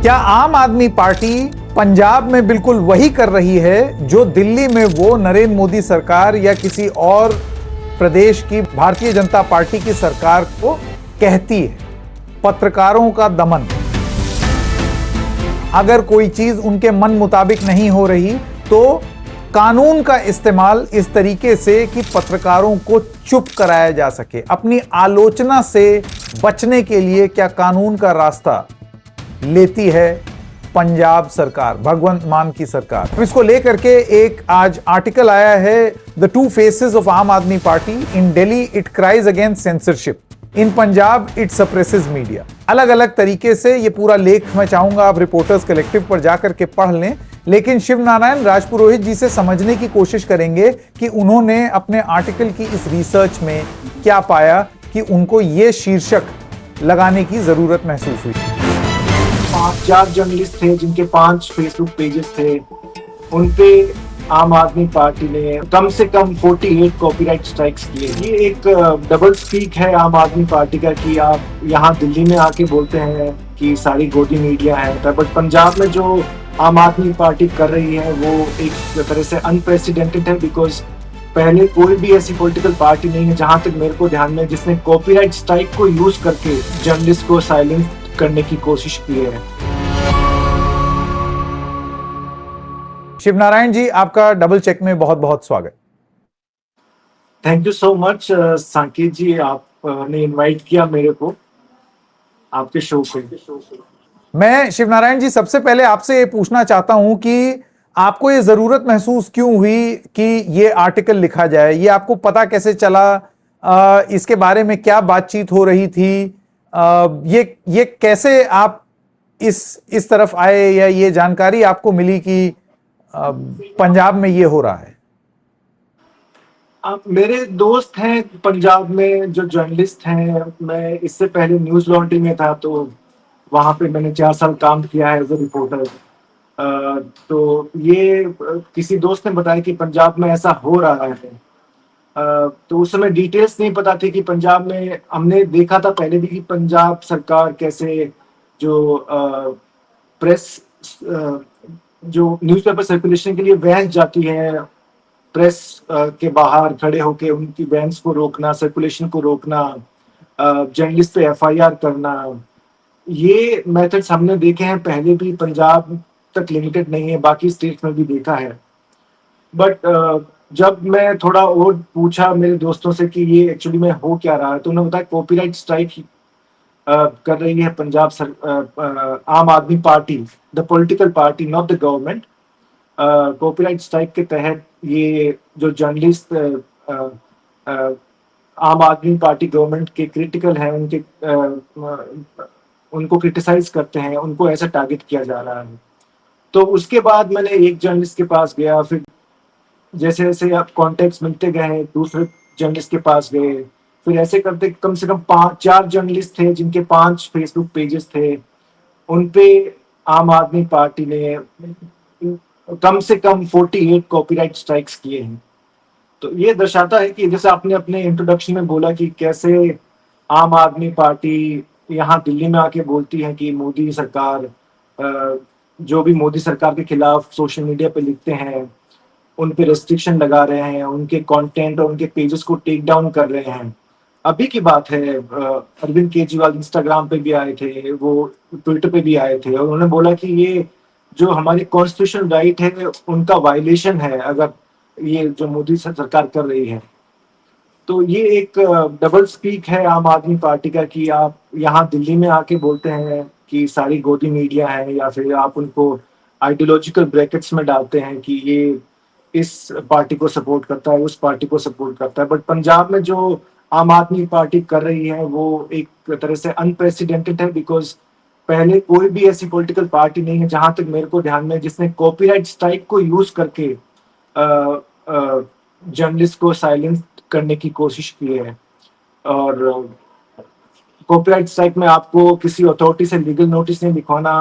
क्या आम आदमी पार्टी पंजाब में बिल्कुल वही कर रही है जो दिल्ली में वो नरेंद्र मोदी सरकार या किसी और प्रदेश की भारतीय जनता पार्टी की सरकार को कहती है? पत्रकारों का दमन। अगर कोई चीज उनके मन मुताबिक नहीं हो रही तो कानून का इस्तेमाल इस तरीके से कि पत्रकारों को चुप कराया जा सके। अपनी आलोचना से बचने के लिए क्या कानून का रास्ता लेती है पंजाब सरकार, भगवंत मान की सरकार? तो इसको लेकर के एक आज आर्टिकल आया है, द टू फेसेस ऑफ आम आदमी party, in Delhi it cries against censorship, in Punjab it suppresses media. अलग अलग तरीके से ये पूरा लेख मैं चाहूंगा आप रिपोर्टर्स कलेक्टिव पर जाकर के पढ़ लें, लेकिन शिव नारायण राजपुरोहित जी से समझने की कोशिश करेंगे कि उन्होंने अपने आर्टिकल की इस रिसर्च में क्या पाया कि उनको ये शीर्षक लगाने की जरूरत महसूस हुई। 4 जर्नलिस्ट थे जिनके 5 फेसबुक पेजेस थे, उन पे आम आदमी पार्टी ने कम से कम 48 कॉपीराइट स्ट्राइक्स किए। ये एक डबल स्पीक है आम आदमी पार्टी का कि आप यहाँ दिल्ली में आके बोलते हैं कि सारी गोदी मीडिया है, बट पंजाब में जो आम आदमी पार्टी कर रही है वो एक तरह से अनप्रेसिडेंटेड है, बिकॉज पहले कोई भी ऐसी पॉलिटिकल पार्टी नहीं है जहां तक मेरे को ध्यान में जिसने कॉपीराइट स्ट्राइक को यूज करके जर्नलिस्ट को साइलेंस करने की कोशिश की है। शिव नारायण जी, आपका डबल चेक में बहुत बहुत स्वागत। थैंक यू सो मच सांकेत जी, आपने इनवाइट किया मेरे को आपके शो पे। मैं शिव नारायण जी सबसे पहले आपसे ये पूछना चाहता हूं कि आपको ये जरूरत महसूस क्यों हुई कि ये आर्टिकल लिखा जाए? ये आपको पता कैसे चला? इसके बारे में क्या बातचीत हो रही थी? ये कैसे आप इस तरफ आए, या ये जानकारी आपको मिली कि पंजाब में ये हो रहा है? मेरे दोस्त हैं पंजाब में जो जर्नलिस्ट हैं, मैं इससे पहले न्यूज लॉन्ड्री में था तो वहां पे मैंने 4 साल काम किया है एज ए रिपोर्टर। तो ये किसी दोस्त ने बताया कि पंजाब में ऐसा हो रहा है। तो उस समय डिटेल्स नहीं पता थी कि पंजाब में, हमने देखा था पहले भी कि पंजाब सरकार कैसे जो प्रेस, जो न्यूज़पेपर सर्कुलेशन के लिए वैन जाती है, प्रेस के बाहर खड़े होके उनकी वैन्स को रोकना, सर्कुलेशन को रोकना, जर्नलिस्ट पे एफआईआर करना, ये मेथड्स हमने देखे हैं पहले भी। पंजाब तक लिमिटेड नहीं है, बाकी स्टेट में भी देखा है। बट जब मैं थोड़ा और पूछा मेरे दोस्तों से कि ये एक्चुअली में हो क्या रहा है, तो उन्होंने बताया कॉपीराइट स्ट्राइक कर रही है आम आदमी party, the political party, not the government. Copyright strike के तहत ये जो जर्नलिस्ट आम आदमी पार्टी गवर्नमेंट के क्रिटिकल हैं, उनको क्रिटिसाइज करते हैं, उनको ऐसा टारगेट किया जा रहा है। तो उसके बाद मैंने एक जर्नलिस्ट के पास गया, फिर जैसे जैसे आप कॉन्टेक्ट्स मिलते गए दूसरे जर्नलिस्ट के पास गए, फिर ऐसे करते कम से कम 4 जर्नलिस्ट थे जिनके 5 फेसबुक पेजेस थे, उन पे आम आदमी पार्टी ने कम से कम 48 कॉपीराइट स्ट्राइक्स किए हैं। तो ये दर्शाता है कि जैसे आपने अपने इंट्रोडक्शन में बोला कि कैसे आम आदमी पार्टी यहाँ दिल्ली में आके बोलती है कि मोदी सरकार, जो भी मोदी सरकार के खिलाफ सोशल मीडिया पे लिखते हैं उन पे रेस्ट्रिक्शन लगा रहे हैं, उनके कंटेंट और उनके पेजेस को टेक डाउन कर रहे हैं। अभी की बात है, अरविंद केजरीवाल इंस्टाग्राम पे भी आए थे, वो ट्विटर पे भी आए थे, और उन्होंने बोला कि ये जो हमारी कॉन्स्टिट्यूशन राइट है उनका वायलेशन है अगर ये जो मोदी सरकार कर रही है। तो ये एक डबल स्पीक है आम आदमी पार्टी का कि आप यहाँ दिल्ली में आके बोलते हैं कि सारी गोदी मीडिया है, या फिर आप उनको आइडियोलॉजिकल ब्रैकेट्स में डालते हैं कि ये इस पार्टी को सपोर्ट करता है, उस पार्टी को सपोर्ट करता है। बट पंजाब में जो आम आदमी पार्टी कर रही है वो एक तरह से अनप्रेसिडेंटेड है, बिकॉज पहले कोई भी ऐसी पॉलिटिकल पार्टी नहीं है जहां तक मेरे को ध्यान में जिसने कॉपीराइट स्ट्राइक को यूज करके जर्नलिस्ट को साइलेंस करने की कोशिश की है। और कॉपीराइट स्ट्राइक में आपको किसी अथॉरिटी से लीगल नोटिस नहीं दिखवाना,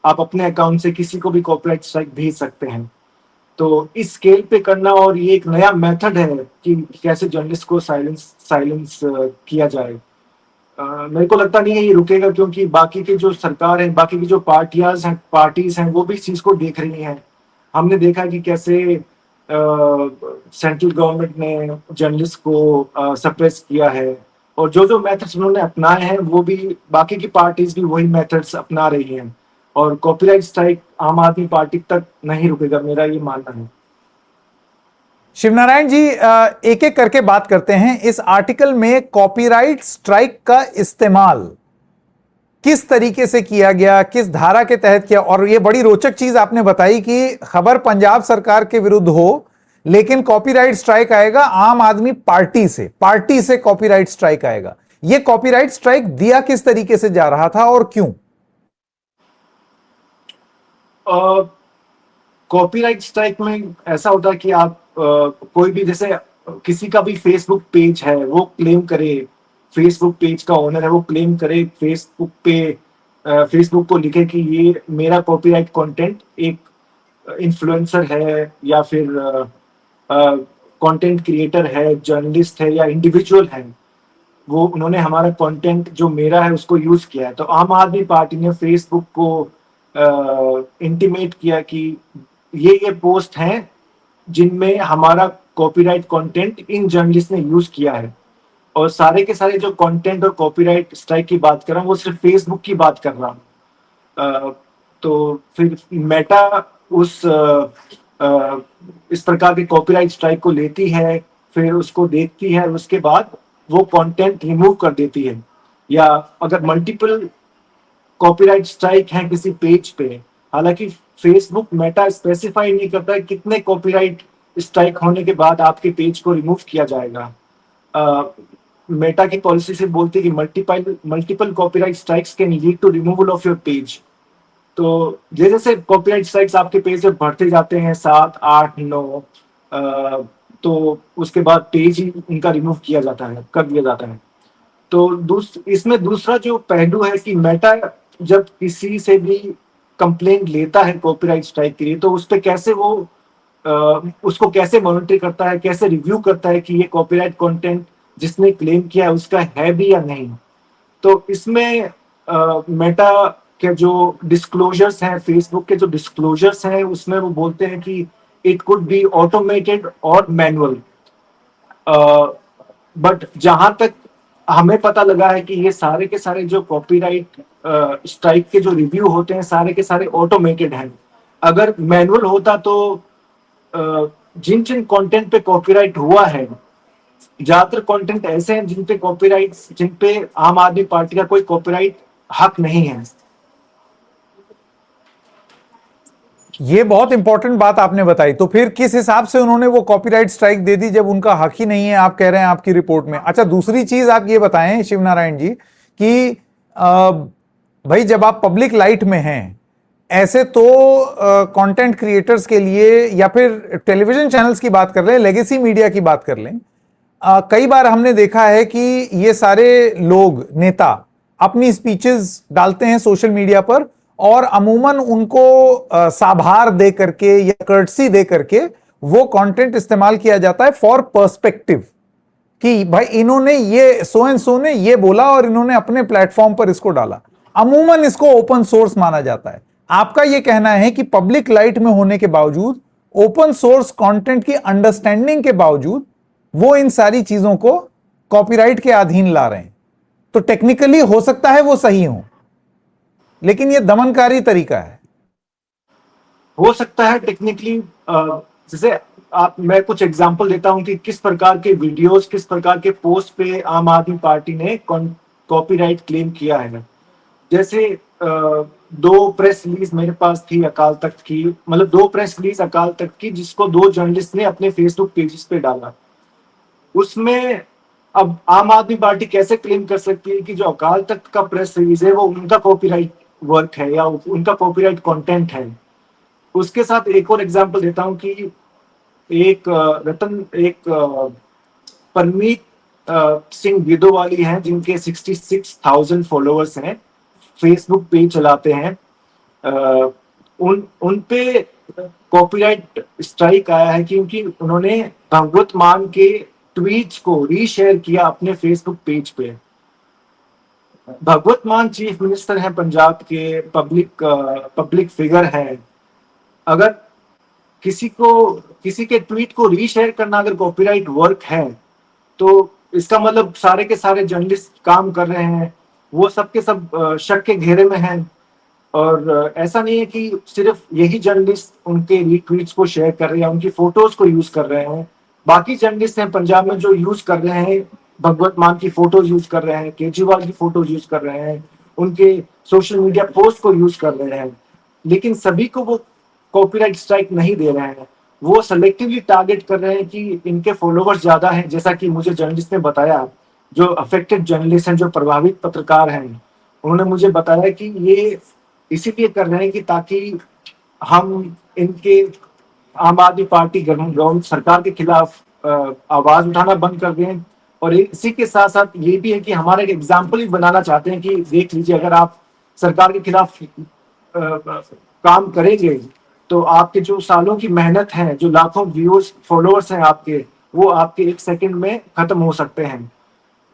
आप अपने अकाउंट से किसी को भी कॉपीराइट स्ट्राइक भेज सकते हैं। तो इस स्केल पे करना, और ये एक नया मेथड है कि कैसे जर्नलिस्ट को साइलेंस किया जाए। मेरे को लगता नहीं है ये रुकेगा, क्योंकि बाकी की जो सरकार है, बाकी की जो पार्टीज हैं वो भी इस चीज को देख रही हैं। हमने देखा कि कैसे सेंट्रल गवर्नमेंट ने जर्नलिस्ट को सप्रेस किया है, और जो जो मेथड्स उन्होंने अपनाए हैं वो भी बाकी की पार्टीज भी वही मेथड्स अपना रही हैं, और कॉपीराइट स्ट्राइक आम आदमी पार्टी तक नहीं रुकेगा, मेरा ये मानना है। शिवनारायण जी, एक एक करके बात करते हैं। इस आर्टिकल में कॉपीराइट स्ट्राइक का इस्तेमाल किस तरीके से किया गया, किस धारा के तहत किया, और यह बड़ी रोचक चीज आपने बताई कि खबर पंजाब सरकार के विरुद्ध हो लेकिन कॉपीराइट स्ट्राइक आएगा आम आदमी पार्टी से कॉपीराइट स्ट्राइक आएगा। यह कॉपीराइट स्ट्राइक दिया किस तरीके से जा रहा था और क्यों? कॉपीराइट स्ट्राइक में ऐसा होता है कि आप कोई भी, जैसे किसी का भी फेसबुक पेज है, वो क्लेम करे, फेसबुक पेज का ओनर है, वो क्लेम करे फेसबुक पे, फेसबुक को लिखे कि ये मेरा कॉपीराइट कंटेंट एक इन्फ्लुएंसर है या फिर कंटेंट क्रिएटर है, जर्नलिस्ट है या इंडिविजुअल है, वो उन्होंने हमारा कंटेंट जो मेरा है उसको यूज किया है। तो आम आदमी पार्टी ने फेसबुक को इंटीमेट किया कि ये पोस्ट हैं जिनमें हमारा कॉपीराइट कंटेंट इन जर्नलिस्ट ने यूज किया है। और सारे के सारे जो कंटेंट और कॉपीराइट स्ट्राइक की बात कर रहा हूँ वो सिर्फ फेसबुक की बात कर रहा हूँ। तो फिर मेटा उस इस प्रकार के कॉपीराइट स्ट्राइक को लेती है, फिर उसको देखती है, उसके बाद वो कंटेंट रिमूव कर देती है। या अगर मल्टीपल कॉपीराइट स्ट्राइक है किसी पेज पे, हालांकि फेसबुक मेटा स्पेसिफाई नहीं करता है कितने कॉपीराइट स्ट्राइक होने के बाद आपके पेज को रिमूव किया जाएगा। मेटा की पॉलिसी से बोलती है कि multiple copyright strikes can lead to removal of your page. तो जैसे जैसे कॉपीराइट स्ट्राइक्स आपके पेज पे बढ़ते जाते हैं, 7, 8, 9, तो उसके बाद पेज ही उनका रिमूव किया जाता है, कर दिया जाता है। तो इसमें दूसरा जो पहलू है कि मेटा जब किसी से भी कंप्लेंट लेता है कॉपीराइट स्ट्राइक के लिए, तो उस पर कैसे वो उसको कैसे मॉनिटर करता है, कैसे रिव्यू करता है कि ये कॉपीराइट कंटेंट जिसने क्लेम किया है उसका है भी या नहीं। तो इसमें मेटा के जो डिस्क्लोजर्स हैं, फेसबुक के जो डिस्क्लोजर्स हैं, उसमें वो बोलते हैं कि इट कुड बी ऑटोमेटेड और मैनुअल। बट जहां तक हमें पता लगा है कि ये सारे के सारे जो कॉपीराइट स्ट्राइक के जो रिव्यू होते हैं सारे के सारे ऑटोमेटेड हैं। अगर मैनुअल होता तो जिन जिन कंटेंट पे कॉपीराइट हुआ है, ज्यादातर कंटेंट ऐसे हैं जिन पे आम आदमी पार्टी का कोई कॉपीराइट हक नहीं है। ये बहुत इंपॉर्टेंट बात आपने बताई। तो फिर किस हिसाब से उन्होंने वो कॉपीराइट स्ट्राइक दे दी जब उनका हक ही नहीं है, आप कह रहे हैं आपकी रिपोर्ट में? अच्छा, दूसरी चीज आप ये बताएं शिवनारायण जी कि भाई जब आप पब्लिक लाइट में हैं, ऐसे तो कंटेंट क्रिएटर्स के लिए, या फिर टेलीविजन चैनल्स की बात कर लें, लेगेसी मीडिया की बात कर लें, कई बार हमने देखा है कि ये सारे लोग, नेता, अपनी स्पीचेस डालते हैं सोशल मीडिया पर और अमूमन उनको साभार दे करके या कर्टसी दे करके वो कंटेंट इस्तेमाल किया जाता है फॉर पर्सपेक्टिव, कि भाई इन्होंने ये सो एंड सो ने ये बोला और इन्होंने अपने प्लेटफॉर्म पर इसको डाला। अमूमन इसको ओपन सोर्स माना जाता है। आपका यह कहना है कि पब्लिक लाइट में होने के बावजूद, ओपन सोर्स कंटेंट की अंडरस्टैंडिंग के बावजूद, वो इन सारी चीजों को कॉपीराइट के अधीन ला रहे हैं। तो टेक्निकली हो सकता है वो सही हो, लेकिन ये दमनकारी तरीका है। हो सकता है टेक्निकली, जैसे मैं कुछ एग्जांपल देता हूं कि किस प्रकार के वीडियोस, किस प्रकार के पोस्ट पे आम आदमी पार्टी ने कॉपीराइट क्लेम किया है। जैसे 2 प्रेस रिलीज मेरे पास थी अकाल तख्त की, मतलब 2 प्रेस रिलीज अकाल तख्त की जिसको 2 जर्नलिस्ट ने अपने फेसबुक पेजेस पे डाला। उसमें अब आम आदमी पार्टी कैसे क्लेम कर सकती है कि जो अकाल तख्त का प्रेस रिलीज है वो उनका कॉपीराइट वर्क है या उनका कॉपीराइट कंटेंट है। उसके साथ एक और एग्जांपल देता हूं कि एक परमीत सिंह गिदोवाली हैं जिनके 66,000 फॉलोअर्स हैं, फेसबुक पेज चलाते हैं। उन पे कॉपीराइट स्ट्राइक आया है क्योंकि उन्होंने भगवत मान के ट्वीट्स को रीशेयर किया अपने फेसबुक पेज पे। भगवत मान चीफ मिनिस्टर हैं पंजाब के, पब्लिक फिगर हैं। अगर किसी के ट्वीट को रीशेयर करना अगर कॉपीराइट वर्क है, तो इसका मतलब सारे के सारे जर्नलिस्ट काम कर रहे हैं, वो सब के सब शक के घेरे में हैं। और ऐसा नहीं है कि सिर्फ यही जर्नलिस्ट उनके रीट्वीट्स को शेयर कर रहे हैं, उनकी फोटोज को यूज कर रहे हैं। बाकी जर्नलिस्ट हैं पंजाब में जो यूज कर रहे हैं, भगवत मान की फोटोज यूज कर रहे हैं, केजरीवाल की फोटोज यूज कर रहे हैं, उनके सोशल मीडिया पोस्ट को यूज कर रहे हैं। लेकिन सभी को वो कॉपीराइट स्ट्राइक नहीं दे रहे हैं। वो सेलेक्टिवली टारगेट कर रहे हैं कि इनके फॉलोवर्स ज्यादा हैं, जैसा कि मुझे जर्नलिस्ट ने बताया, जो अफेक्टेड जर्नलिस्ट हैं, जो प्रभावित पत्रकार हैं, उन्होंने मुझे बताया कि ये इसीलिए कर रहे हैं कि ताकि हम इनके आम आदमी पार्टी गवर्नमेंट सरकार के खिलाफ आवाज उठाना बंद कर दें। और इसी के साथ साथ ये भी है कि हमारा एक एग्जाम्पल ही बनाना चाहते हैं कि देख लीजिए, अगर आप सरकार के खिलाफ काम करेंगे तो आपके जो सालों की मेहनत है, जो लाखों व्यूअर्स फॉलोअर्स हैं आपके, वो आपके एक सेकंड में खत्म हो सकते हैं।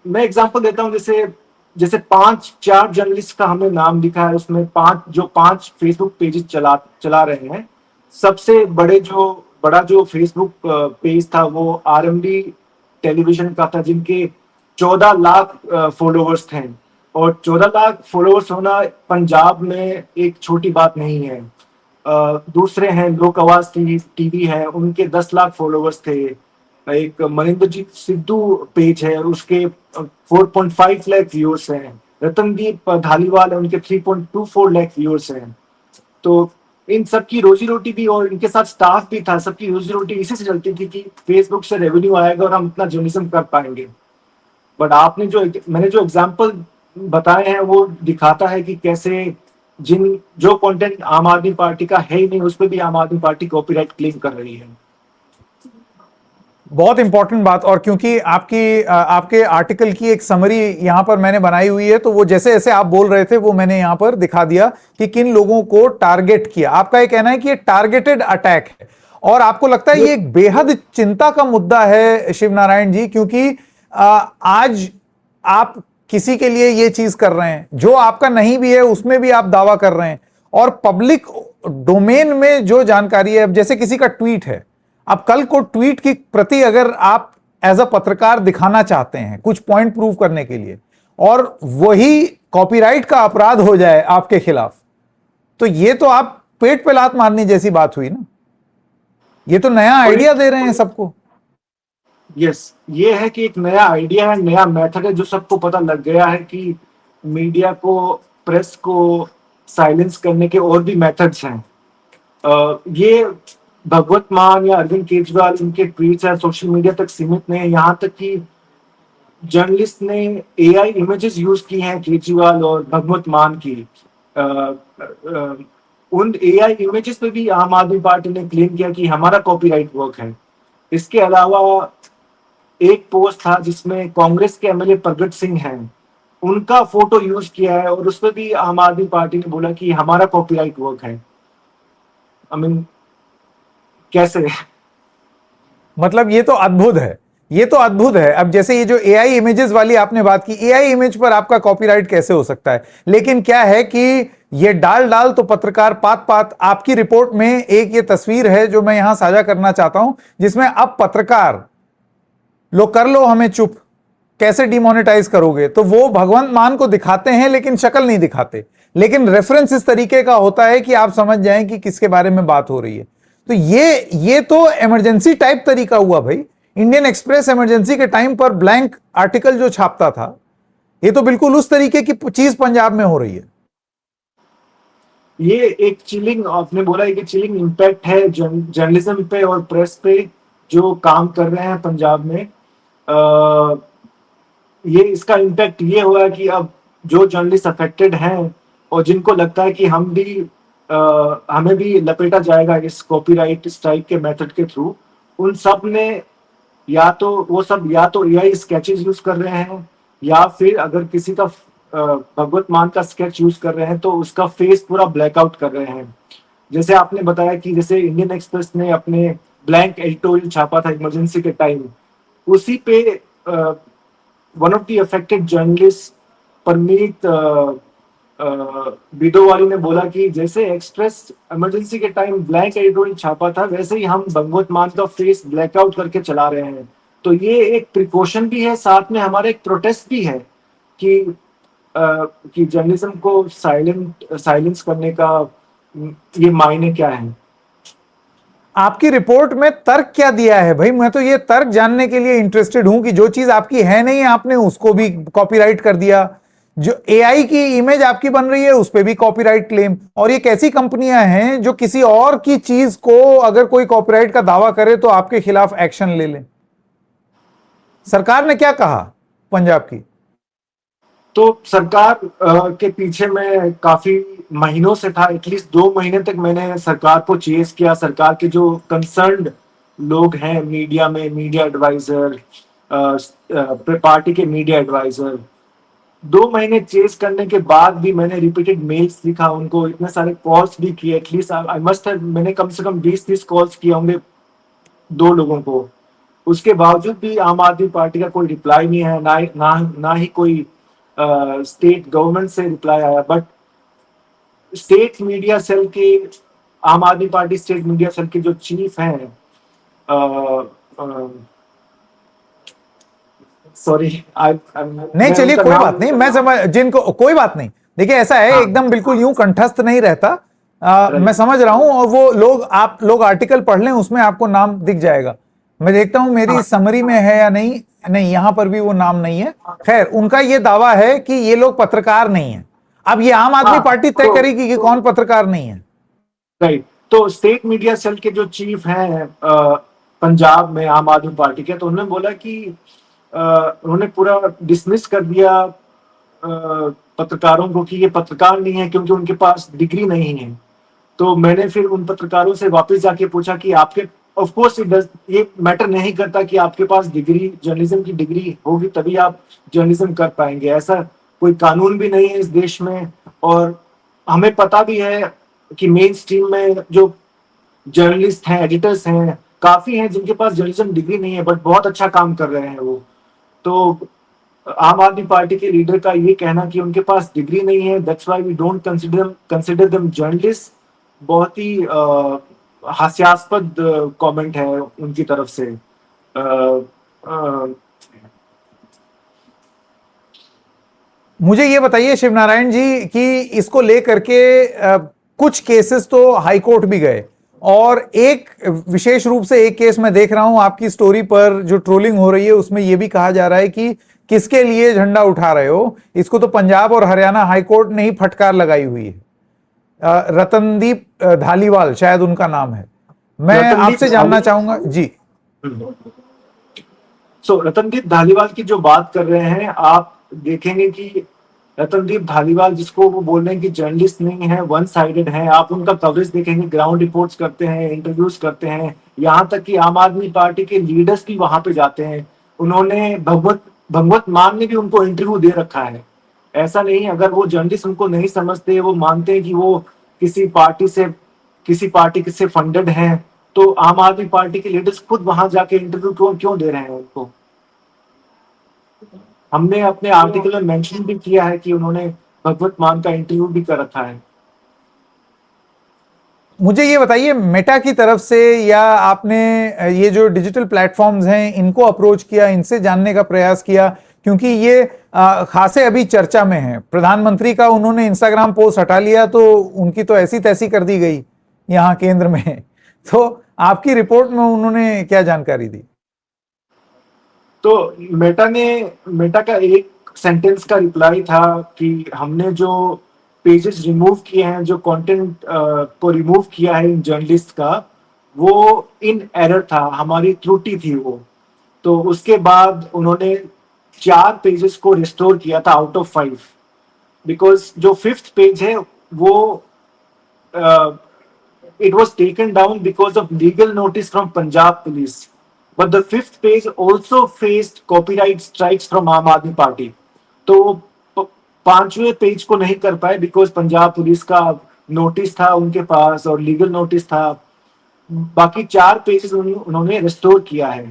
मैं एग्जांपल देता हूँ, जैसे जैसे 5-4 जर्नलिस्ट का हमने नाम लिखा है, उसमें 5 फेसबुक पेजेस चला रहे हैं। सबसे बड़ा जो फेसबुक पेज था वो आरएमडी टेलीविजन का था, जिनके 14 लाख फॉलोअर्स थे। और 14 लाख फॉलोअर्स होना पंजाब में एक छोटी बात नहीं है। दूसरे हैं लोक आवाज टीवी है, उनके 10 लाख फॉलोअर्स थे। एक मनिंदरजीत सिद्धू पेज है और उसके 4.5 लाख व्यूअर्स हैं। रतनदीप धालीवाल है, उनके 3.24 लाख व्यूअर्स हैं। तो इन सबकी रोजी रोटी भी, और इनके साथ स्टाफ भी था, सबकी रोजी रोटी इसी से चलती थी कि फेसबुक से रेवेन्यू आएगा और हम अपना जर्नलिज्म कर पाएंगे। बट मैंने जो एग्जाम्पल बताए हैं वो दिखाता है कि कैसे जो कंटेंट आम आदमी पार्टी का है ही नहीं, उस पर भी आम आदमी पार्टी कॉपीराइट क्लेम कर रही है। बहुत इंपॉर्टेंट बात। और क्योंकि आपके आर्टिकल की एक समरी यहां पर मैंने बनाई हुई है, तो वो जैसे जैसे आप बोल रहे थे वो मैंने यहां पर दिखा दिया कि किन लोगों को टारगेट किया। आपका ये कहना है कि ये टारगेटेड अटैक है, और आपको लगता है ये एक बेहद चिंता का मुद्दा है शिव नारायण जी, क्योंकि आज आप किसी के लिए ये चीज कर रहे हैं जो आपका नहीं भी है, उसमें भी आप दावा कर रहे हैं, और पब्लिक डोमेन में जो जानकारी है, जैसे किसी का ट्वीट है, अब कल को ट्वीट की प्रति अगर आप एज अ पत्रकार दिखाना चाहते हैं कुछ पॉइंट प्रूव करने के लिए, और वही कॉपीराइट का अपराध हो जाए आपके खिलाफ, तो ये तो आप पेट पे लात मारने जैसी बात हुई ना। ये तो नया आइडिया दे रहे हैं सबको। यस, ये है कि एक नया आइडिया है, नया मेथड है, जो सबको पता लग गया है कि मीडिया को, प्रेस को साइलेंस करने के और भी मेथड्स हैं। ये भगवत मान या अरविंद केजरीवाल, उनके ट्वीट्स या सोशल मीडिया तक सीमित नहीं है। यहाँ तक कि जर्नलिस्ट ने एआई इमेजेस यूज की हैं केजरीवाल और भगवत मान की। उन एआई इमेजेस पे भी आम आदमी पार्टी ने क्लेम किया कि हमारा कॉपीराइट वर्क है। इसके अलावा एक पोस्ट था जिसमें कांग्रेस के एमएलए प्रगट सिंह हैं, उनका फोटो यूज किया है, और उसमें भी आम आदमी पार्टी ने बोला कि हमारा कॉपीराइट वर्क है। आई मीन कैसे? मतलब ये तो अद्भुत है, ये तो अद्भुत है। अब जैसे ये जो एआई इमेजेस वाली आपने बात की, एआई इमेज पर आपका कॉपीराइट कैसे हो सकता है? लेकिन क्या है कि ये डाल तो पत्रकार पात पात। आपकी रिपोर्ट में एक ये तस्वीर है जो मैं यहां साझा करना चाहता हूं, जिसमें अब पत्रकार लो कर लो हमें चुप, कैसे डिमोनेटाइज करोगे, तो वो भगवंत मान को दिखाते हैं लेकिन शक्ल नहीं दिखाते, लेकिन रेफरेंस इस तरीके का होता है कि आप समझ जाएं कि किसके बारे में बात हो रही है। तो ये तो इमरजेंसी टाइप तरीका हुआ भाई। इंडियन एक्सप्रेस इमरजेंसी के टाइम पर ब्लैंक आर्टिकल जो छापता था, ये तो बिल्कुल उस तरीके की चीज पंजाब में हो रही है। ये एक चिलिंग, आपने बोला है कि चिलिंग इम्पैक्ट है जर्नलिज्म पे और प्रेस पे जो काम कर रहे हैं पंजाब में। ये इसका इम्पैक्ट ये हुआ है कि अब जो जर्नलिस्ट अफेक्टेड हैं और जिनको लगता है कि हमें भी लपेटा जाएगा इस कॉपीराइट स्ट्राइक के मेथड के थ्रू, उन सब ने या तो एआई स्केचेस यूज कर रहे हैं, या फिर अगर किसी का भगवत मान का स्केच यूज कर रहे हैं तो उसका फेस पूरा ब्लैकआउट कर रहे हैं। जैसे आपने बताया कि जैसे इंडियन एक्सप्रेस ने अपने ब्लैंक एडिटोरियल छापा था इमरजेंसी के टाइम, उसी पे one of the affected journalist Parmeet Bidowali ने बोला कि जैसे एक्सप्रेस इमरजेंसी के टाइम ब्लैक एडिटोरियल छापा था, वैसे ही हम भगवत मान का फेस ब्लैकआउट करके चला रहे हैं। तो ये एक प्रिकॉशन भी है, साथ में हमारा एक प्रोटेस्ट भी है कि कि जर्नलिज्म को साइलेंस करने का ये मायने क्या है। आपकी रिपोर्ट में तर्क क्या दिया है भाई? मैं तो ये तर्क जानने के लिए इंटरेस्टेड हूं कि जो चीज आपकी है नहीं आपने उसको भी कॉपीराइट कर दिया, जो एआई की इमेज आपकी बन रही है उस पर भी कॉपीराइट क्लेम, और ये कैसी कंपनियां हैं जो किसी और की चीज को अगर कोई कॉपीराइट का दावा करे तो आपके खिलाफ एक्शन ले लें? सरकार ने क्या कहा पंजाब की? तो सरकार के पीछे मैं काफी महीनों से था, एटलीस्ट 2 महीने तक मैंने सरकार को चेस किया। सरकार के जो कंसर्न्ड लोग हैं मीडिया में, मीडिया एडवाइजर, पार्टी के मीडिया एडवाइजर, 2 महीने चेस करने के बाद भी मैंने रिपीटेड मेल्स लिखा उनको, इतने सारे कॉल्स भी किए। एटलीस्ट आई मस्ट हैव, मैंने कम से कम 20-30 कॉल्स किए होंगे 2 लोगों को। उसके बावजूद भी आम आदमी पार्टी का कोई रिप्लाई नहीं है, ना ही कोई स्टेट गवर्नमेंट से रिप्लाई आया। बट स्टेट मीडिया सेल के, आम आदमी पार्टी स्टेट मीडिया सेल के जो चीफ हैं, सॉरी नहीं चलिए कोई बात नहीं, मैं समझ, जिनको कोई बात नहीं, देखिए ऐसा है, एकदम बिल्कुल यूं कंठस्थ नहीं रहता। मैं समझ रहा हूं, और वो लोग, आप लोग आर्टिकल पढ़ लें उसमें आपको नाम दिख जाएगा। मैं देखता हूं मेरी समरी में है या नहीं, नहीं यहां पर भी वो नाम नहीं है। खैर, उनका ये दावा है कि ये लोग पत्रकार नहीं है। अब ये आम आदमी पार्टी तय करेगी कि कौन पत्रकार नहीं है। राइट, तो स्टेट मीडिया सेल के जो चीफ हैं पंजाब में आम आदमी पार्टी के, तो उन्होंने बोला कि उन्होंने पूरा डिसमिस कर दिया पत्रकारों को कि ये पत्रकार नहीं है क्योंकि उनके पास डिग्री नहीं है। तो मैंने फिर उन पत्रकारों से वापस जाके पूछा कि आपके, ऑफ कोर्स ये मैटर नहीं करता कि आपके पास डिग्री, जर्नलिज्म की डिग्री होगी तभी आप जर्नलिज्म कर पाएंगे, ऐसा कोई कानून भी नहीं है इस देश में। और हमें पता भी है कि मेन स्ट्रीम में जो जर्नलिस्ट हैं, एडिटर्स हैं, काफी हैं जिनके पास जर्नलिज्म डिग्री नहीं है बट बहुत अच्छा काम कर रहे हैं वो। तो आम आदमी पार्टी के लीडर का ये कहना कि उनके पास डिग्री नहीं है, that's why we don't consider them journalist, बहुत ही हास्यास्पद कमेंट है उनकी तरफ से। मुझे ये बताइए शिवनारायण जी कि इसको लेकर के कुछ केसेस तो हाईकोर्ट भी गए, और एक विशेष रूप से एक केस मैं देख रहा हूं आपकी स्टोरी पर जो ट्रोलिंग हो रही है उसमें यह भी कहा जा रहा है कि किसके लिए झंडा उठा रहे हो। इसको तो पंजाब और हरियाणा हाईकोर्ट ने ही फटकार लगाई हुई है। रतनदीप धालीवाल शायद उनका नाम है। मैं आपसे जानना चाहूंगा जी। रतनदीप धालीवाल की जो बात कर रहे हैं, आप देखेंगे कि रतनदीप धालीवाल, जिसको वो बोल रहे हैं कि जर्नलिस्ट नहीं है, वन साइडेड है, आप उनका कवरेज देखेंगे, ग्राउंड रिपोर्ट्स करते हैं, इंटरव्यूज करते हैं, यहाँ तक कि आम आदमी पार्टी के लीडर्स भी वहां पे जाते हैं। उन्होंने भगवत मान ने भी उनको इंटरव्यू दे रखा है। ऐसा नहीं, अगर वो जर्नलिस्ट उनको नहीं समझते, वो मानते हैं कि वो किसी पार्टी से फंडेड हैं, तो आम आदमी पार्टी के लीडर्स खुद वहां जाके इंटरव्यू क्यों दे रहे हैं उनको। हमने अपने आर्टिकल में मेंशन भी किया है कि उन्होंने भगवत मान का इंटरव्यू भी कर रखा है। मुझे ये बताइए, मेटा की तरफ से या आपने ये जो डिजिटल प्लेटफॉर्म्स हैं इनको अप्रोच किया, इनसे जानने का प्रयास किया, क्योंकि ये खासे अभी चर्चा में है। प्रधानमंत्री का उन्होंने इंस्टाग्राम पोस्ट हटा लिया तो उनकी तो ऐसी तैसी कर दी गई यहाँ केंद्र में। तो आपकी रिपोर्ट में उन्होंने क्या जानकारी दी? तो मेटा का एक सेंटेंस का रिप्लाई था कि हमने जो पेजेस रिमूव किए हैं, जो कंटेंट को रिमूव किया है इन जर्नलिस्ट का, वो इन एरर था, हमारी त्रुटि थी वो। तो उसके बाद उन्होंने 4 पेजेस को रिस्टोर किया था आउट ऑफ 5, बिकॉज जो 5th पेज है वो it was taken down because of legal notice from Punjab police. But the 5th page also faced copyright strikes from Aam Aadmi Party. तो 5वें पेज को नहीं कर पाए बिकॉज पंजाब पुलिस का नोटिस था उनके पास और लीगल नोटिस था। बाकी 4 पेजेस उन्होंने रिस्टोर किया है।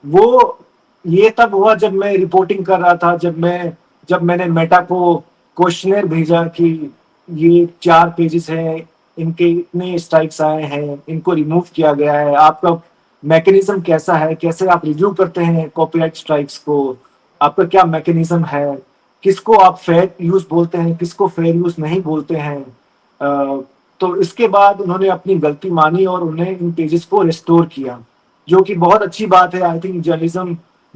वो ये तब हुआ जब मैं रिपोर्टिंग कर रहा था, जब मैं जब मैंने मेटा को क्वेश्चनर भेजा कि ये 4 पेजेस हैं, इनके इतने स्ट्राइक्स आए हैं, इनको रिमूव किया गया है, आपका मैकेनिज्म कैसा है, कैसे आप रिव्यू करते हैं कॉपीराइट स्ट्राइक्स को, आपका क्या मैकेनिज्म है, किसको आप फेयर यूज बोलते हैं, किसको फेयर यूज नहीं बोलते हैं। तो इसके बाद उन्होंने अपनी गलती मानी और उन्हें इन पेजेस को रिस्टोर किया, जो कि बहुत अच्छी बात है। आई थिंक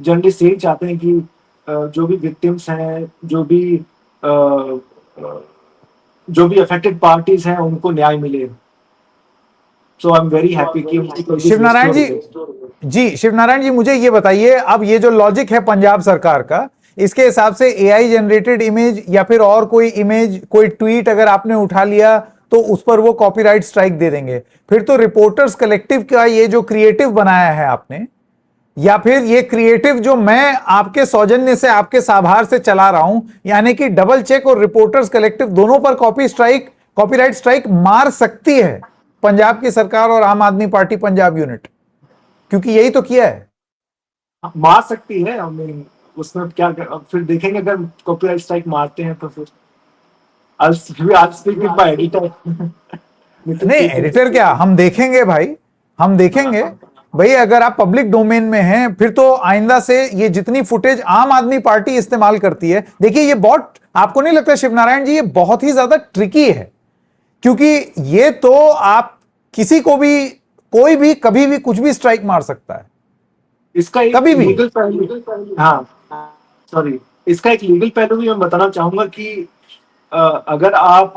जर्नलिस्ट यही चाहते हैं कि जो भी विक्टिम्स हैं, जो भी अफेक्टेड पार्टीज हैं, उनको न्याय मिले। सो आई एम वेरी हैप्पी कि उनकी पेजेस शिवनारायण जी, रिस्टोर हुए। जी शिवनारायण जी, मुझे ये बताइए, अब ये जो लॉजिक है पंजाब सरकार का, इसके हिसाब से एआई जनरेटेड इमेज या फिर और कोई इमेज, कोई ट्वीट अगर आपने उठा लिया तो उस पर वो कॉपीराइट स्ट्राइक दे देंगे। फिर तो रिपोर्टर्स कलेक्टिव का ये जो क्रिएटिव बनाया है आपने, या फिर ये क्रिएटिव जो मैं आपके सौजन्य से, आपके साभार से चला रहा हूं, यानी कि डबल चेक और रिपोर्टर्स कलेक्टिव दोनों पर कॉपीराइट स्ट्राइक मार सकती है पंजाब की सरकार और आम आदमी पार्टी पंजाब यूनिट, क्योंकि यही तो किया है। मार सकती है। I mean, उसमें क्या अब फिर देखेंगे, अगर कॉपीराइट स्ट्राइक मारते हैं तो फिर I'll speak with my editor. नहीं, एडिटर क्या, हम देखेंगे भाई, हम देखेंगे भाई। अगर आप पब्लिक डोमेन में हैं, फिर तो आइंदा से ये जितनी फुटेज आम आदमी पार्टी इस्तेमाल करती है, देखिए ये बहुत, आपको नहीं लगता शिवनारायण जी, ये बहुत ही ज्यादा ट्रिकी है, क्योंकि ये तो आप किसी को भी, कोई भी कभी भी कुछ भी स्ट्राइक मार सकता है, इसका एक कभी भी। लीगल पहलू, हाँ सॉरी, इसका एक लीगल पहलू भी मैं बताना चाहूंगा कि अगर आप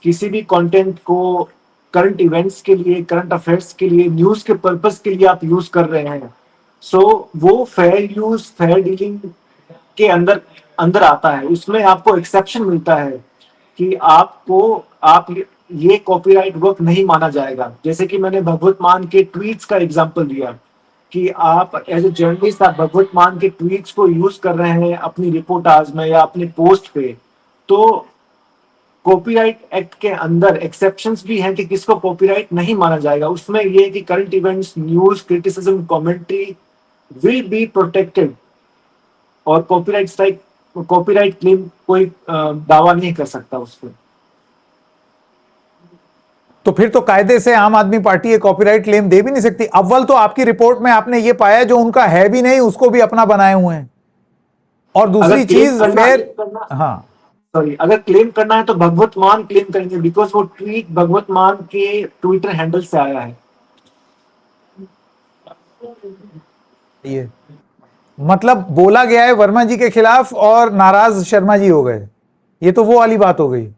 किसी भी कंटेंट को करंट इवेंट्स के लिए, करंट अफेयर्स के लिए, न्यूज के पर्पस के लिए आप यूज कर रहे हैं, सो वो फेयर यूज, फेयर डीलिंग के अंदर अंदर आता है। उसमें आपको एक्सेप्शन मिलता है कि आप ये कॉपीराइट वर्क नहीं माना जाएगा। जैसे कि मैंने भगवत मान के ट्वीट्स का एग्जांपल दिया कि आप एज ए जर्नलिस्ट आप भगवत मान के ट्वीट्स को यूज कर रहे हैं अपनी रिपोर्टाज में या अपनी पोस्ट पे, तो कॉपीराइट एक्ट के अंदर एक्सेप्शंस भी हैं कि किसको कॉपीराइट नहीं माना जाएगा। उसमें यह है कि current events, news, criticism, commentary will be protected, और कॉपीराइट क्लेम कोई दावा नहीं कर सकता उस पर। तो फिर तो कायदे से आम आदमी पार्टी ये कॉपीराइट क्लेम दे भी नहीं सकती। अव्वल तो आपकी रिपोर्ट में आपने ये पाया, जो उनका है भी नहीं उसको भी अपना बनाए हुए हैं, और दूसरी चीज फिर, हाँ सॉरी, अगर क्लेम करना है तो भगवत मान क्लेम करेंगे, बिकॉज वो ट्वीट भगवत मान के ट्विटर हैंडल से आया है। ये मतलब बोला गया है वर्मा जी के खिलाफ और नाराज शर्मा जी हो गए, ये तो वो वाली बात हो गई।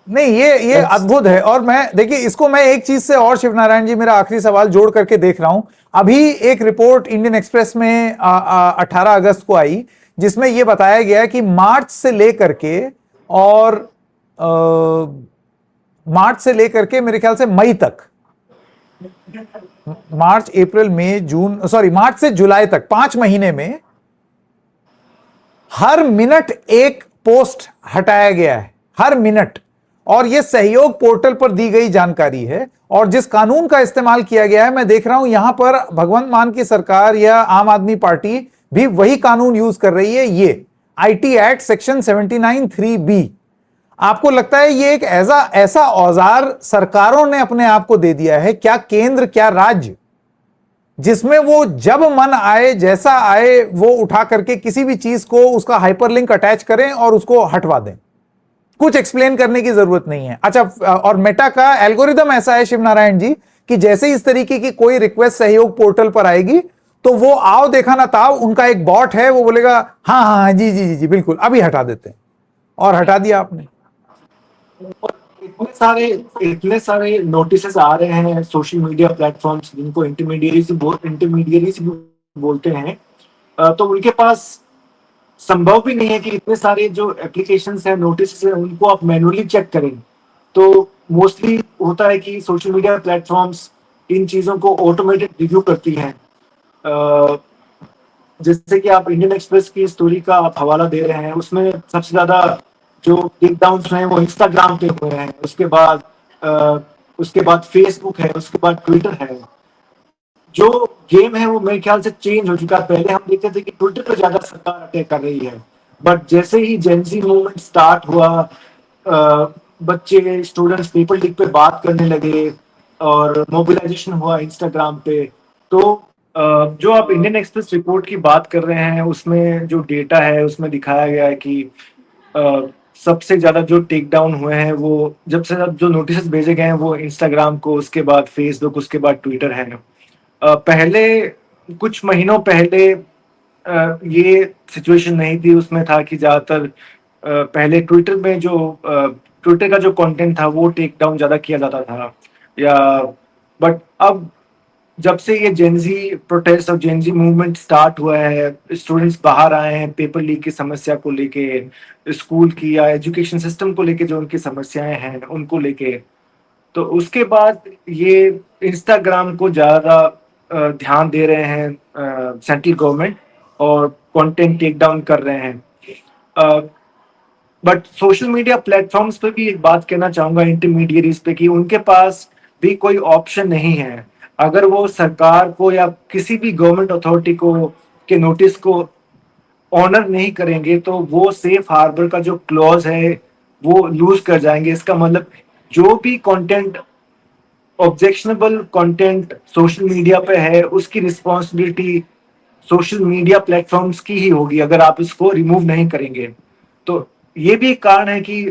नहीं, ये अद्भुत है। और मैं देखिए, इसको मैं एक चीज से और, शिवनारायण जी, मेरा आखिरी सवाल जोड़ करके देख रहा हूं। अभी एक रिपोर्ट इंडियन एक्सप्रेस में 18 अगस्त को आई, जिसमें यह बताया गया कि मार्च से लेकर के मेरे ख्याल से मई तक, मार्च अप्रैल मई जून, सॉरी मार्च से जुलाई तक 5 महीने में हर मिनट एक पोस्ट हटाया गया है, हर मिनट। और यह सहयोग पोर्टल पर दी गई जानकारी है। और जिस कानून का इस्तेमाल किया गया है, मैं देख रहा हूं यहां पर भगवंत मान की सरकार या आम आदमी पार्टी भी वही कानून यूज कर रही है, ये आईटी एक्ट सेक्शन 79(3)(b। आपको लगता है ये एक ऐसा औजार सरकारों ने अपने आप को दे दिया है, क्या केंद्र क्या राज्य, जिसमें वो जब मन आए, जैसा आए, वो उठा करके किसी भी चीज को उसका हाइपरलिंक अटैच करें और उसको हटवा दें, कुछ एक्सप्लेन करने की जरूरत नहीं है। अच्छा, और मेटा का एल्गोरिदम ऐसा है शिवनारायण जी कि जैसे ही इस तरीके की कोई रिक्वेस्ट सहयोग पोर्टल पर आएगी, तो वो आओ देखा ना ताओ, उनका एक बॉट है, वो बोलेगा हाँ हाँ हाँ जी जी जी जी बिल्कुल, अभी हटा देते हैं, और हटा दिया आपने। इतने सारे नोटिसेस आ रहे हैं सोशल मीडिया प्लेटफॉर्म्स, जिनको इंटरमीडियरीज बोलते हैं, तो उनके पास संभव भी नहीं है कि इतने सारे जो एप्लीकेशंस हैं, नोटिस हैं, उनको आप मैनुअली चेक करें। तो मोस्टली होता है कि सोशल मीडिया प्लेटफॉर्म्स इन चीज़ों को ऑटोमेटेड रिव्यू करती हैं। जैसे कि आप इंडियन एक्सप्रेस की स्टोरी का आप हवाला दे रहे हैं, उसमें सबसे ज़्यादा जो टेक डाउन्स हैं वो इंस्टाग्राम पे हुए हैं, उसके बाद फेसबुक है, उसके बाद ट्विटर है। जो गेम है वो मेरे ख्याल से चेंज हो चुका है। पहले हम देखते थे कि ट्विटर पर ज्यादा सरकार अटैक कर रही है, बट जैसे ही जेंजी मूवमेंट स्टार्ट हुआ, बच्चे स्टूडेंट्स पीपल लीग पे बात करने लगे और मोबिलाइजेशन हुआ इंस्टाग्राम पे। तो जो आप इंडियन एक्सप्रेस रिपोर्ट की बात कर रहे हैं, उसमें जो डेटा है उसमें दिखाया गया है कि अ, सबसे ज्यादा जो टेक डाउन हुए हैं वो जब से जो नोटिस भेजे गए हैं वो इंस्टाग्राम को, उसके बाद फेसबुक, उसके बाद ट्विटर है। पहले कुछ महीनों पहले ये सिचुएशन नहीं थी, उसमें था कि ज्यादातर पहले ट्विटर में जो ट्विटर का जो कंटेंट था वो टेक डाउन ज्यादा किया जाता था, या बट अब जब से ये जेनजी प्रोटेस्ट और जेनजी मूवमेंट स्टार्ट हुआ है, स्टूडेंट्स बाहर आए हैं पेपर लीक की समस्या को लेके, स्कूल की या एजुकेशन सिस्टम को लेके जो उनकी समस्याएं हैं उनको लेके, तो उसके बाद ये इंस्टाग्राम को ज्यादा ध्यान दे रहे हैं सेंट्रल गवर्नमेंट, और कंटेंट टेक डाउन कर रहे हैं। बट सोशल मीडिया प्लेटफॉर्म्स पे भी एक बात कहना चाहूंगा इंटरमीडिएरीज पे, कि उनके पास भी कोई ऑप्शन नहीं है। अगर वो सरकार को या किसी भी गवर्नमेंट अथॉरिटी को के नोटिस को ऑनर नहीं करेंगे, तो वो सेफ हार्बर का जो क्लॉज है वो लूज कर जाएंगे। इसका मतलब जो भी content, objectionable content social media पे है, उसकी रिस्पॉन्सिबिलिटी सोशल मीडिया प्लेटफॉर्म्स की ही होगी अगर आप इसको रिमूव नहीं करेंगे। तो ये भी एक कारण है कि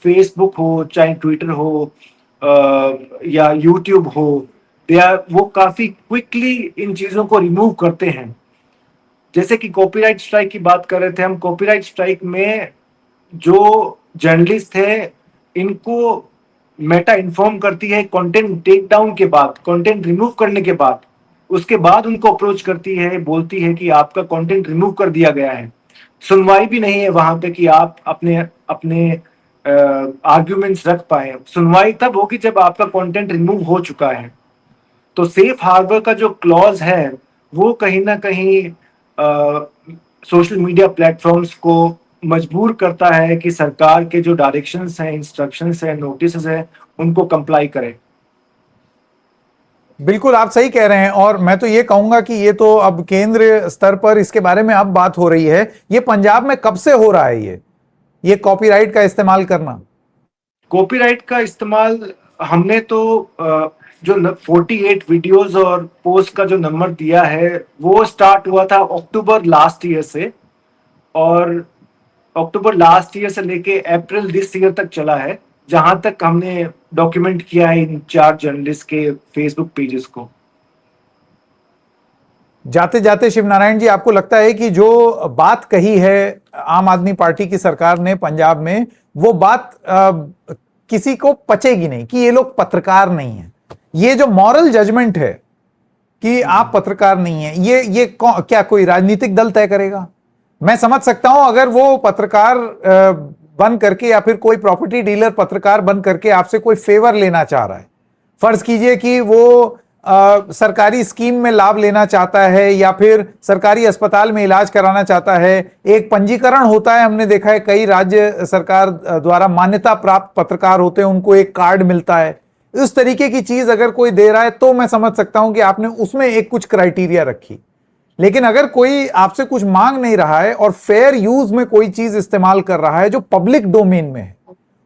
फेसबुक हो, चाहे ट्विटर हो, या यूट्यूब हो, दे आर वो काफी क्विकली इन चीजों को रिमूव करते हैं। जैसे कि कॉपीराइट स्ट्राइक की बात कर रहे थे हम, कॉपीराइट स्ट्राइक में जो जर्नलिस्ट है इनको मेटा इन्फॉर्म करती है कंटेंट टेक डाउन के बाद, कंटेंट रिमूव करने के बाद, उसके बाद उनको अप्रोच करती है, बोलती है कि आपका कंटेंट रिमूव कर दिया गया है। सुनवाई भी नहीं है वहां पे कि आप अपने अपने आर्ग्यूमेंट्स रख पाए। सुनवाई तब होगी जब आपका कंटेंट रिमूव हो चुका है। तो सेफ हार्बर का जो क्लॉज है वो कहीं ना कहीं सोशल मीडिया प्लेटफॉर्म्स को मजबूर करता है कि सरकार के जो डायरेक्शंस हैं, इंस्ट्रक्शंस हैं, नोटिस हैं, उनको कंप्लाई करें। बिल्कुल आप सही कह रहे हैं। और मैं तो ये कहूंगा कि ये तो अब केंद्र स्तर पर इसके बारे में अब बात हो रही है, ये पंजाब में कब से हो रहा है ये कॉपीराइट का इस्तेमाल करना? कॉपीराइट का इस्तेमाल हमने तो जो 48 वीडियोस और पोस्ट का जो नंबर दिया है वो स्टार्ट हुआ था अक्टूबर लास्ट ईयर से, और अक्टूबर लास्ट ईयर से लेके अप्रैल दिस ईयर तक चला है, जहां तक हमने डॉक्यूमेंट किया है इन 4 जर्नलिस्ट के फेसबुक पेजेस को। जाते जाते शिवनारायण जी, आपको लगता है कि जो बात कही है आम आदमी पार्टी की सरकार ने पंजाब में, वो बात किसी को पचेगी नहीं कि ये लोग पत्रकार नहीं है? ये जो मॉरल जजमेंट है कि आप पत्रकार नहीं है, ये क्या कोई राजनीतिक दल तय करेगा? मैं समझ सकता हूं अगर वो पत्रकार बन करके या फिर कोई प्रॉपर्टी डीलर पत्रकार बन करके आपसे कोई फेवर लेना चाह रहा है। फर्ज कीजिए कि वो सरकारी स्कीम में लाभ लेना चाहता है या फिर सरकारी अस्पताल में इलाज कराना चाहता है। एक पंजीकरण होता है, हमने देखा है कई राज्य सरकार द्वारा मान्यता प्राप्त पत्रकार होते हैं, उनको एक कार्ड मिलता है। इस तरीके की चीज अगर कोई दे रहा है तो मैं समझ सकता हूं कि आपने उसमें एक कुछ क्राइटेरिया रखी। लेकिन अगर कोई आपसे कुछ मांग नहीं रहा है और फेयर यूज में कोई चीज इस्तेमाल कर रहा है जो पब्लिक डोमेन में है,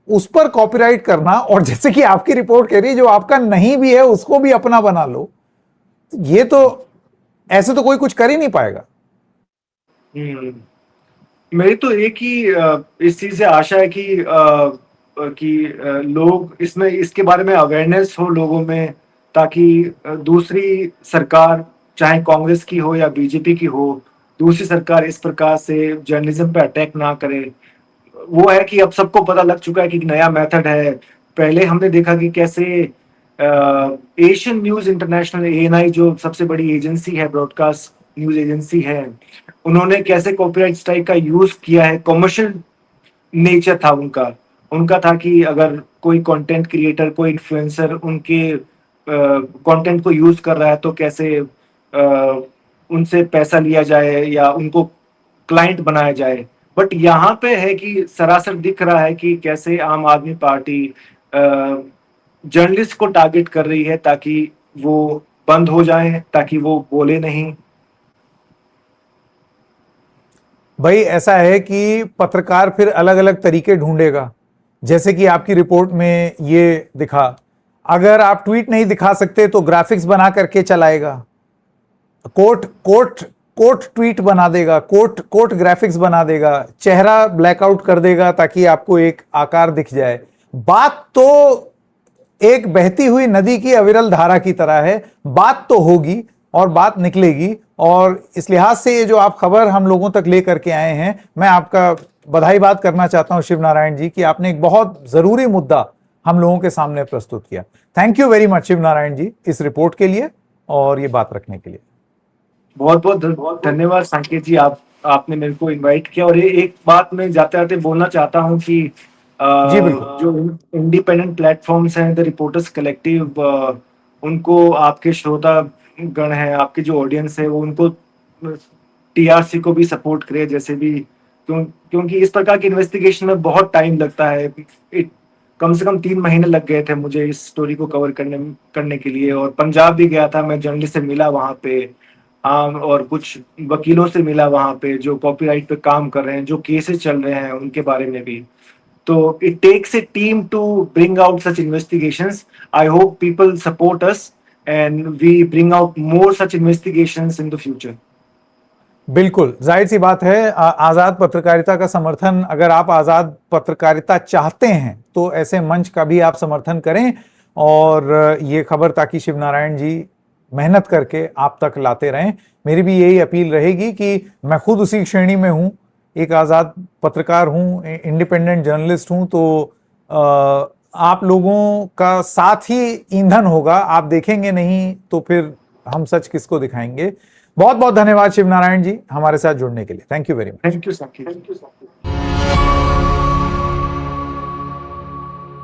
उस पर कॉपीराइट करना, और जैसे कि आपकी रिपोर्ट कह रही है जो आपका नहीं भी है उसको भी अपना बना लो, ये तो ऐसे तो कोई कुछ कर ही नहीं पाएगा। मेरी तो एक ही इस चीज से आशा है कि लोग इसमें इसके बारे में अवेयरनेस हो लोगों में, ताकि दूसरी सरकार, चाहे कांग्रेस की हो या बीजेपी की हो, दूसरी सरकार इस प्रकार से जर्नलिज्म पे अटैक ना करे। वो है कि अब सबको पता लग चुका है कि नया मेथड है। पहले हमने देखा कि कैसे एशियन न्यूज इंटरनेशनल, एएनआई, जो सबसे बड़ी एजेंसी है, ब्रॉडकास्ट न्यूज एजेंसी है, उन्होंने कैसे कॉपीराइट स्ट्राइक का यूज किया है। कमर्शियल नेचर था उनका। उनका था कि अगर कोई कंटेंट क्रिएटर, कोई इन्फ्लुएंसर उनके कंटेंट को यूज कर रहा है तो कैसे उनसे पैसा लिया जाए या उनको क्लाइंट बनाया जाए। बट यहाँ पे है कि सरासर दिख रहा है कि कैसे आम आदमी पार्टी जर्नलिस्ट को टारगेट कर रही है ताकि वो बंद हो जाएं ताकि वो बोले नहीं? भाई ऐसा है कि पत्रकार फिर अलग अलग तरीके ढूंढेगा, जैसे कि आपकी रिपोर्ट में ये दिखा, अगर आप ट्वीट नहीं दिखा सकते तो ग्राफिक्स बना करके चलाएगा, कोट कोट कोट ट्वीट बना देगा, कोट कोट ग्राफिक्स बना देगा, चेहरा ब्लैकआउट कर देगा ताकि आपको एक आकार दिख जाए। बात तो एक बहती हुई नदी की अविरल धारा की तरह है, बात तो होगी और बात निकलेगी। और इस लिहाज से ये जो आप खबर हम लोगों तक लेकर के आए हैं, मैं आपका बधाई बात करना चाहता हूं शिव नारायण जी कि आपने एक बहुत जरूरी मुद्दा हम लोगों के सामने प्रस्तुत किया। Thank you very much Shiv Narayan ji इस रिपोर्ट के लिए और ये बात रखने के लिए। बहुत बहुत धन्यवाद संकेत जी, आपने मेरे को इनवाइट किया। और एक बात मैं जाते जाते बोलना चाहता हूँ कि जी बिल्कुल। जो इंडिपेंडेंट प्लेटफॉर्म्स हैं, द रिपोर्टर्स कलेक्टिव, उनको आपके श्रोता गण हैं, आपके जो ऑडियंस है, वो उनको टीआरसी को भी सपोर्ट करे जैसे भी, क्योंकि इस प्रकार की इन्वेस्टिगेशन में बहुत टाइम लगता है। कम से कम 3 महीने लग गए थे मुझे इस स्टोरी को कवर करने के लिए। और पंजाब भी गया था, मैं जर्नलिस्ट से मिला वहां पे, और कुछ वकीलों से मिला वहां पे जो कॉपीराइट पे काम कर रहे हैं, जो केसेस चल रहे हैं उनके बारे में भी। तो it takes a team to bring out such investigations. I hope people support us and we bring out more such investigations in the future. बिल्कुल जाहिर सी बात है, आजाद पत्रकारिता का समर्थन, अगर आप आजाद पत्रकारिता चाहते हैं तो ऐसे मंच का भी आप समर्थन करें। और ये खबर ताकि शिव नारायण जी मेहनत करके आप तक लाते रहें। मेरी भी यही अपील रहेगी कि मैं खुद उसी श्रेणी में हूं, एक आजाद पत्रकार हूं, इंडिपेंडेंट जर्नलिस्ट हूं, तो आप लोगों का साथ ही ईंधन होगा। आप देखेंगे नहीं तो फिर हम सच किसको दिखाएंगे। बहुत बहुत धन्यवाद शिव नारायण जी हमारे साथ जुड़ने के लिए। Thank you very much. Thank you sir.